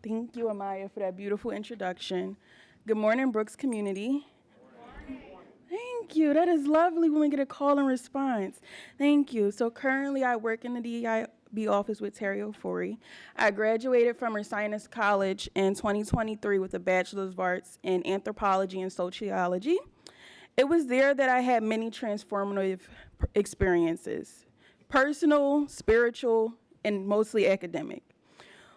Thank you, Maia, for that beautiful introduction. Good morning, Brooks community. Thank you. That is lovely when we get a call and response. Thank you. So currently I work in the DEIB office with Terry Ofori. I graduated from Ursinus College in 2023 with a Bachelor's of Arts in Anthropology and Sociology. It was there that I had many transformative experiences, personal, spiritual, and mostly academic.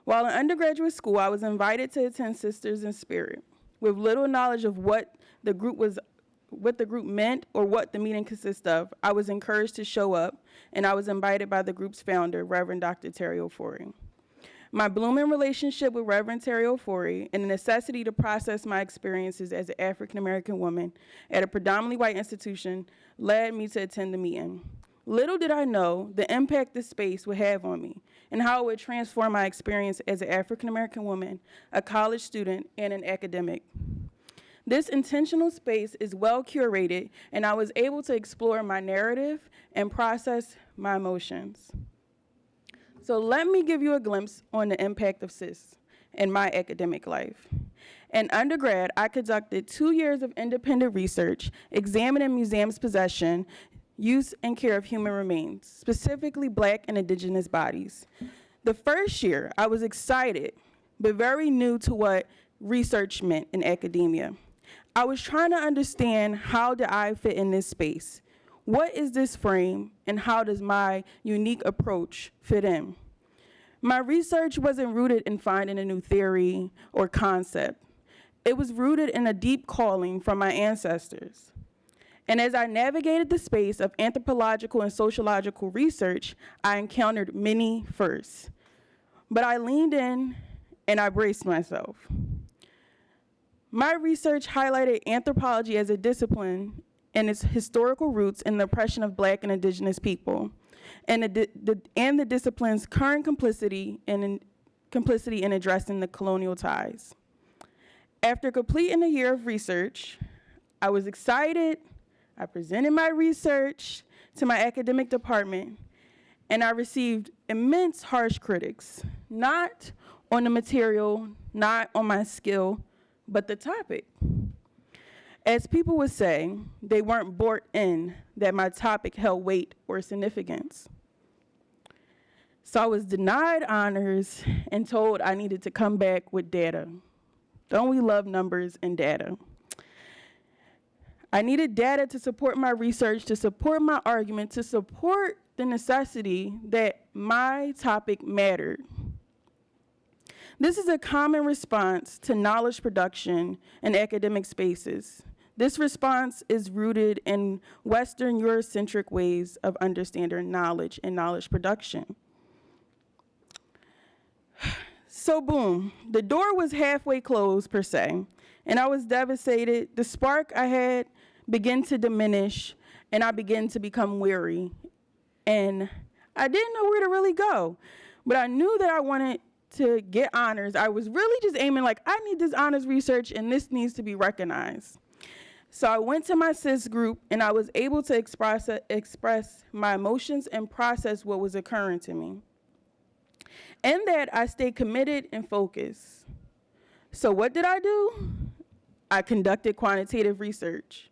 While in undergraduate school, I was invited to attend Sisters in Spirit. With little knowledge of what the group meant or what the meeting consisted of, I was encouraged to show up, and I was invited by the group's founder, Reverend Dr. Terry Ofori. My blooming relationship with Reverend Terry Ofori and the necessity to process my experiences as an African-American woman at a predominantly white institution led me to attend the meeting. Little did I know the impact this space would have on me and how it would transform my experience as an African-American woman, a college student, and an academic. This intentional space is well curated, and I was able to explore my narrative and process my emotions. So let me give you a glimpse on the impact of CIS in my academic life. In undergrad, I conducted 2 years of independent research examining museums' possession, use, and care of human remains, specifically Black and Indigenous bodies. The first year, I was excited, but very new to what research meant in academia. I was trying to understand, how do I fit in this space? What is this frame, and how does my unique approach fit in? My research wasn't rooted in finding a new theory or concept. It was rooted in a deep calling from my ancestors. And as I navigated the space of anthropological and sociological research, I encountered many firsts. But I leaned in and I braced myself. My research highlighted anthropology as a discipline and its historical roots in the oppression of Black and Indigenous people, and the discipline's current complicity in addressing the colonial ties. After completing a year of research, I was excited. I presented my research to my academic department, and I received immense harsh critics, not on the material, not on my skill, but the topic. As people would say, they weren't bought in that my topic held weight or significance. So I was denied honors and told I needed to come back with data. Don't we love numbers and data? I needed data to support my research, to support my argument, to support the necessity that my topic mattered. This is a common response to knowledge production in academic spaces. This response is rooted in Western Eurocentric ways of understanding knowledge and knowledge production. So boom, the door was halfway closed per se, and I was devastated. The spark I had began to diminish, and I began to become weary. And I didn't know where to really go, but I knew that I wanted to get honors. I was really just aiming like, I need this honors research, and this needs to be recognized. So I went to my cis group, and I was able to express my emotions and process what was occurring to me. In that, I stayed committed and focused. So what did I do? I conducted quantitative research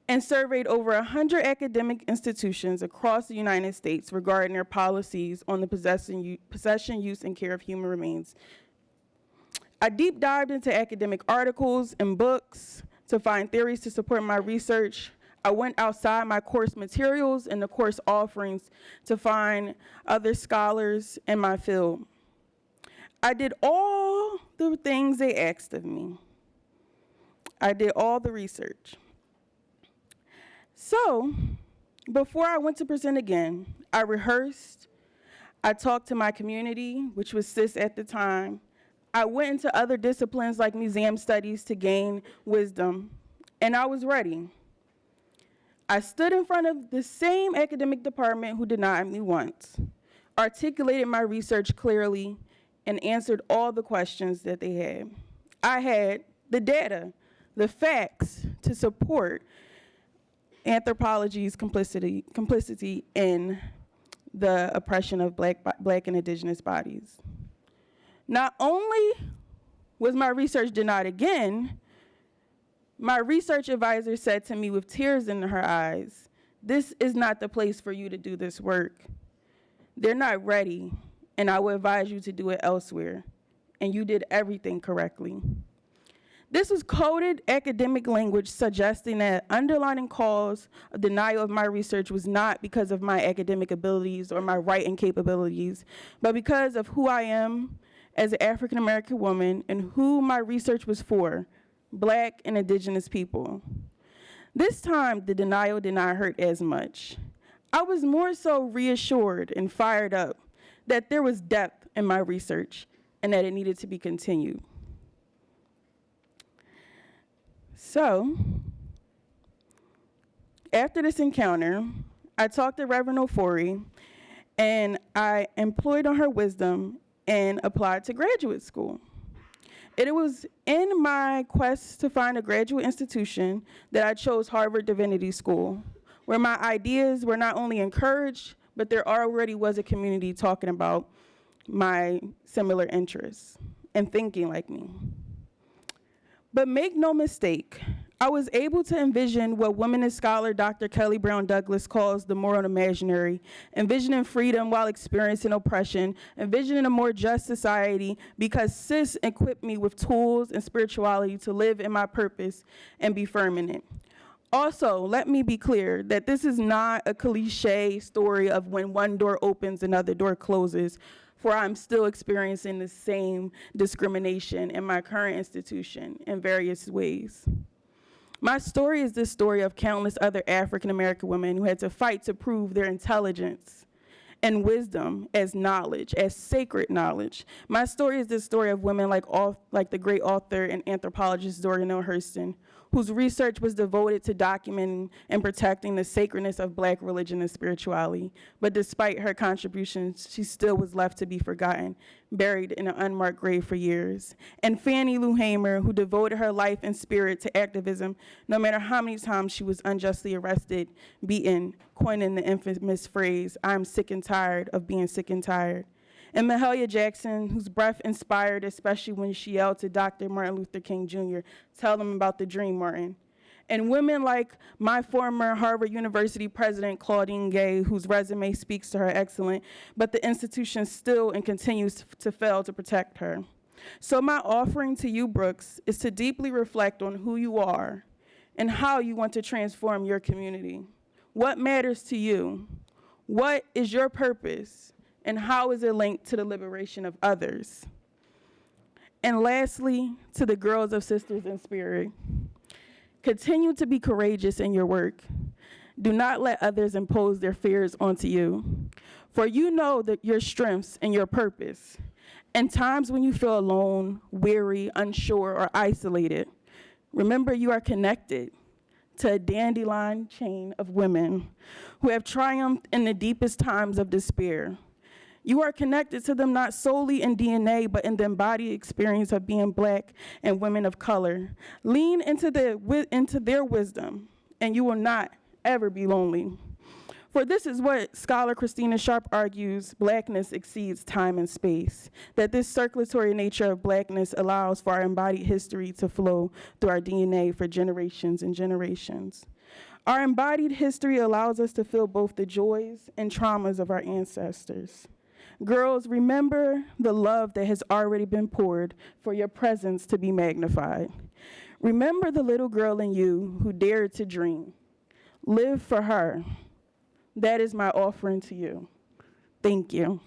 and surveyed over 100 academic institutions across the United States regarding their policies on the possession, use, and care of human remains. I deep dived into academic articles and books to find theories to support my research. I went outside my course materials and the course offerings to find other scholars in my field. I did all the things they asked of me. I did all the research. So, before I went to present again, I rehearsed, I talked to my community, which was CIS at the time. I went into other disciplines like museum studies to gain wisdom, and I was ready. I stood in front of the same academic department who denied me once, articulated my research clearly, and answered all the questions that they had. I had the data, the facts to support anthropology's complicity in the oppression of Black and Indigenous bodies. Not only was my research denied again, my research advisor said to me with tears in her eyes, "This is not the place for you to do this work. They're not ready, and I would advise you to do it elsewhere. And you did everything correctly." This was coded academic language suggesting that underlying cause of denial of my research was not because of my academic abilities or my writing capabilities, but because of who I am as an African American woman and who my research was for, Black and Indigenous people. This time, the denial did not hurt as much. I was more so reassured and fired up that there was depth in my research and that it needed to be continued. So, after this encounter, I talked to Reverend Ofori, and I employed on her wisdom and applied to graduate school. It was in my quest to find a graduate institution that I chose Harvard Divinity School, where my ideas were not only encouraged, but there already was a community talking about my similar interests and thinking like me. But make no mistake, I was able to envision what womanist scholar Dr. Kelly Brown Douglas calls the moral imaginary, envisioning freedom while experiencing oppression, envisioning a more just society because sis equipped me with tools and spirituality to live in my purpose and be firm in it. Also, let me be clear that this is not a cliche story of when one door opens, another door closes, for I'm still experiencing the same discrimination in my current institution in various ways. My story is the story of countless other African American women who had to fight to prove their intelligence and wisdom as knowledge, as sacred knowledge. My story is the story of women like the great author and anthropologist Zora Neale Hurston, whose research was devoted to documenting and protecting the sacredness of Black religion and spirituality. But despite her contributions, she still was left to be forgotten, buried in an unmarked grave for years. And Fannie Lou Hamer, who devoted her life and spirit to activism, no matter how many times she was unjustly arrested, beaten, coining the infamous phrase, "I'm sick and tired of being sick and tired." And Mahalia Jackson, whose breath inspired, especially when she yelled to Dr. Martin Luther King Jr., "Tell them about the dream, Martin." And women like my former Harvard University president, Claudine Gay, whose resume speaks to her excellent, but the institution still and continues to fail to protect her. So my offering to you, Brooks, is to deeply reflect on who you are and how you want to transform your community. What matters to you? What is your purpose? And how is it linked to the liberation of others? And lastly, to the girls of Sisters in Spirit, continue to be courageous in your work. Do not let others impose their fears onto you, for you know that your strengths and your purpose. In times when you feel alone, weary, unsure, or isolated, remember you are connected to a dandelion chain of women who have triumphed in the deepest times of despair. You are connected to them not solely in DNA, but in the embodied experience of being Black and women of color. Lean into their wisdom, and you will not ever be lonely. For this is what scholar Christina Sharp argues: Blackness exceeds time and space, that this circulatory nature of Blackness allows for our embodied history to flow through our DNA for generations and generations. Our embodied history allows us to feel both the joys and traumas of our ancestors. Girls, remember the love that has already been poured for your presence to be magnified. Remember the little girl in you who dared to dream. Live for her. That is my offering to you. Thank you.